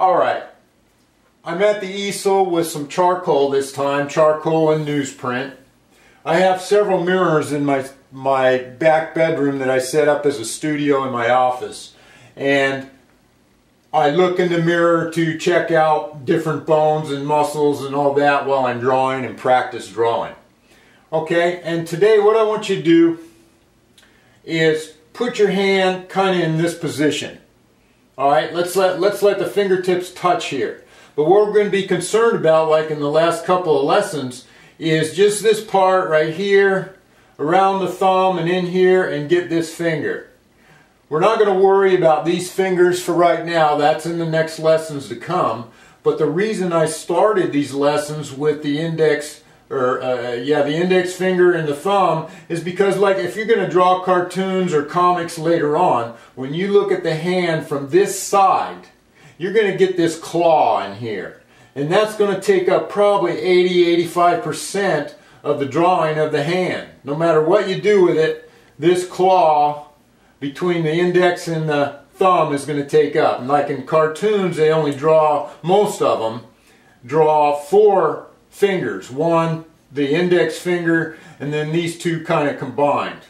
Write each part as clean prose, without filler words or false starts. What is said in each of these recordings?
Alright, I'm at the easel with some charcoal this time, charcoal and newsprint. I have several mirrors in my back bedroom that I set up as a studio in my office. And I look in the mirror to check out different bones and muscles and all that while I'm drawing and practice drawing. Okay, and today what I want you to do is put your hand kind of in this position. Alright, let's let the fingertips touch here. But what we're going to be concerned about, like in the last couple of lessons, is just this part right here, around the thumb and in here, and get this finger. We're not going to worry about these fingers for right now. That's in the next lessons to come. But the reason I started these lessons with the index, the index finger and the thumb, is because, like, if you're going to draw cartoons or comics later on, when you look at the hand from this side, you're going to get this claw in here. And that's going to take up probably 80–85% of the drawing of the hand. No matter what you do with it, this claw between the index and the thumb is going to take up. And like in cartoons, they only draw, most of them, draw 4 fingers. One, the index finger, and then these two kind of combined.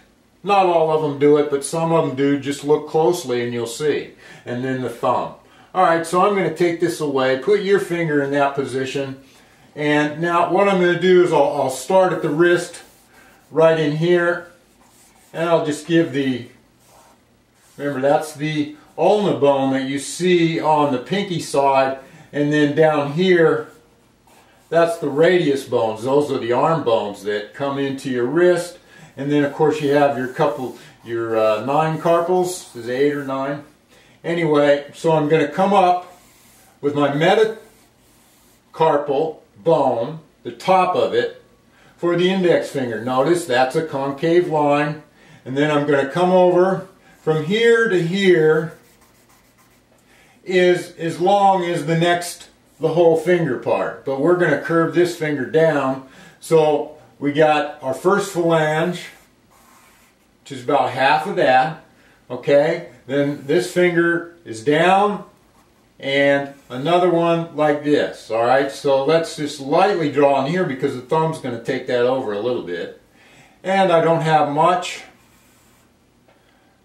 Not all of them do it, but some of them do. Just look closely and you'll see. And then the thumb. Alright, so I'm going to take this away. Put your finger in that position. And now what I'm going to do is I'll start at the wrist right in here. And I'll just give the, remember that's the ulna bone that you see on the pinky side. And then down here, that's the radius bones. Those are the arm bones that come into your wrist. And then of course you have your 9 carpals. Is it 8 or 9? Anyway, so I'm going to come up with my metacarpal bone, the top of it, for the index finger. Notice that's a concave line. And then I'm going to come over from here to here is as long as the whole finger part. But we're going to curve this finger down. So we got our first phalange, which is about half of that. Okay, then this finger is down and another one like this. Alright, so let's just lightly draw in here because the thumb's going to take that over a little bit. And I don't have much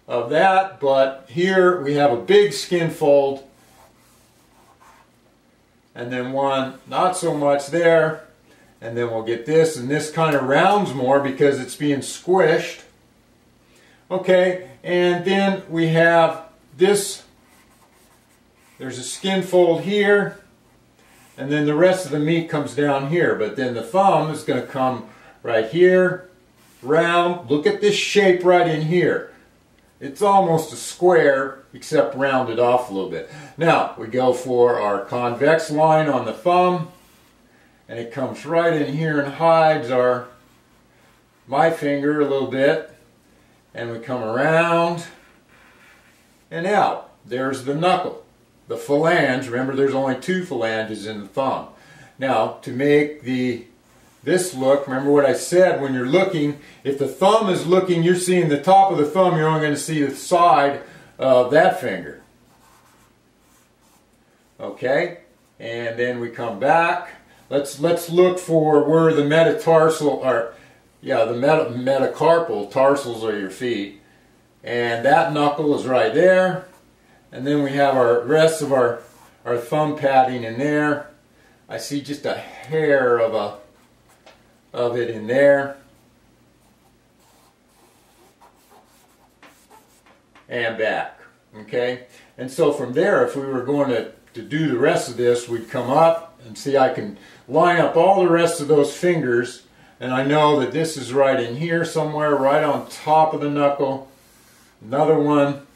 of that, but here we have a big skin fold. And then one not so much there. And then we'll get this, and this kind of rounds more because it's being squished. Okay, and then we have this, there's a skin fold here, and then the rest of the meat comes down here, but then the thumb is going to come right here, round. Look at this shape right in here. It's almost a square, except rounded off a little bit. Now, we go for our convex line on the thumb, and it comes right in here and hides my finger a little bit. And we come around and out. There's the knuckle. The phalange, remember there's only 2 phalanges in the thumb. Now, to make this look, remember what I said, when you're looking, if the thumb is looking, you're seeing the top of the thumb, you're only going to see the side of that finger. Okay, and then we come back. Let's look for where the metatarsal are. Yeah, the metacarpal tarsals are your feet. And that knuckle is right there. And then we have our rest of our thumb padding in there. I see just a hair of it in there. And back. Okay? And so from there, if we were going to do the rest of this, we'd come up and see I can line up all the rest of those fingers. And I know that this is right in here somewhere, right on top of the knuckle. Another one.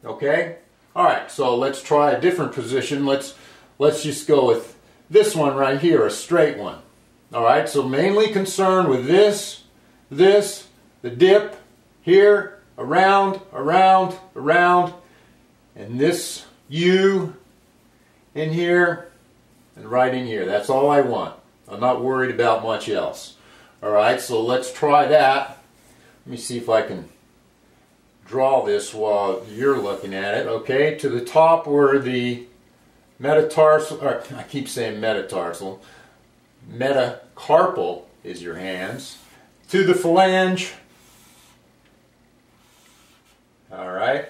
Okay? Alright, so let's try a different position. Let's just go with this one right here, a straight one. Alright, so mainly concerned with this, the dip, here, around, around, around, and this U in here and right in here. That's all I want. I'm not worried about much else. Alright, so let's try that. Let me see if I can draw this while you're looking at it. Okay, to the top were the metatarsal, or I keep saying metatarsal, metacarpal is your hands. To the phalange. Alright,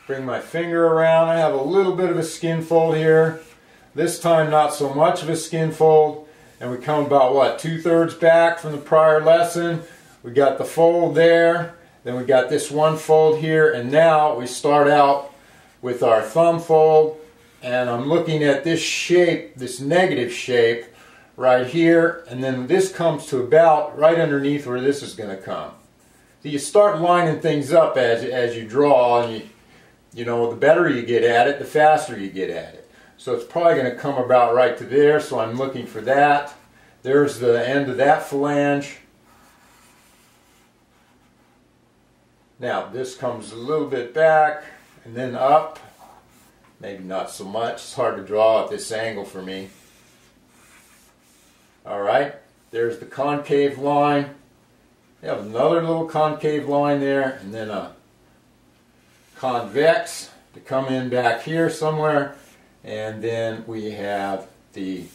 bring my finger around. I have a little bit of a skin fold here. This time not so much of a skin fold. And we come about, what, 2/3 back from the prior lesson. We got the fold there. Then we got this one fold here. And now we start out with our thumb fold. And I'm looking at this shape, this negative shape right here. And then this comes to about right underneath where this is going to come. So you start lining things up as you draw. And you know, the better you get at it, the faster you get at it. So it's probably going to come about right to there, so I'm looking for that. There's the end of that phalange. Now this comes a little bit back and then up. Maybe not so much. It's hard to draw at this angle for me. Alright, there's the concave line. You have another little concave line there, and then a convex to come in back here somewhere. And then we have the,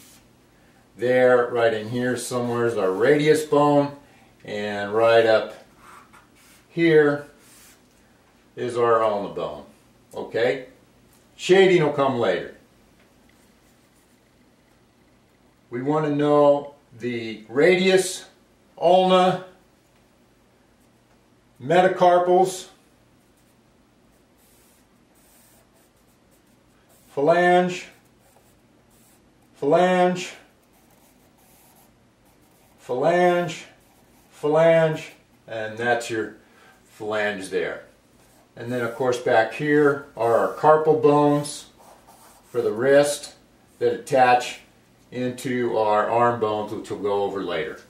there, right in here somewhere is our radius bone, and right up here is our ulna bone. Okay? Shading will come later. We want to know the radius, ulna, metacarpals, phalange, phalange, phalange, phalange, and that's your phalange there. And then of course back here are our carpal bones for the wrist that attach into our arm bones, which we'll go over later.